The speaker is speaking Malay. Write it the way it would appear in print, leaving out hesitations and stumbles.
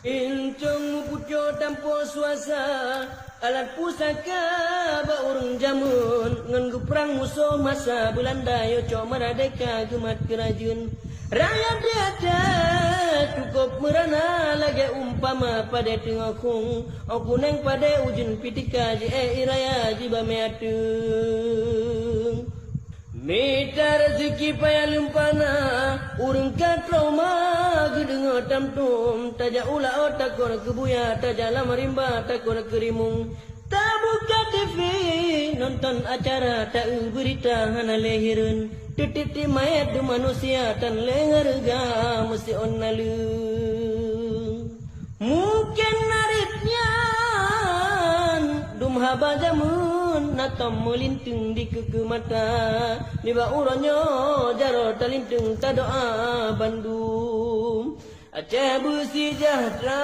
Incung pucuk tanpa suasa alat pusaka ba urang jamun ngan perang musuh masa Belanda yo cok merdeka gemat kerajun rakyat dia cukup merana lagi umpama pada tengokung aku neng pada ujun pitika je iraya jiba meatung Mita rezeki payah lumpana urang ka trauma gedengo tamtum taja ula otak kor kebuya taja lama rimba tak kor kerimung tak buka TV nonton acara tak berita hana lehireun tititi mayat du manusia tan leharga mesti onnalu mungkin naritnya dum haba jamun natam melintung di keke mata niba uronyo jaro talintung ta doa Bandung Aceh bersih sejahtera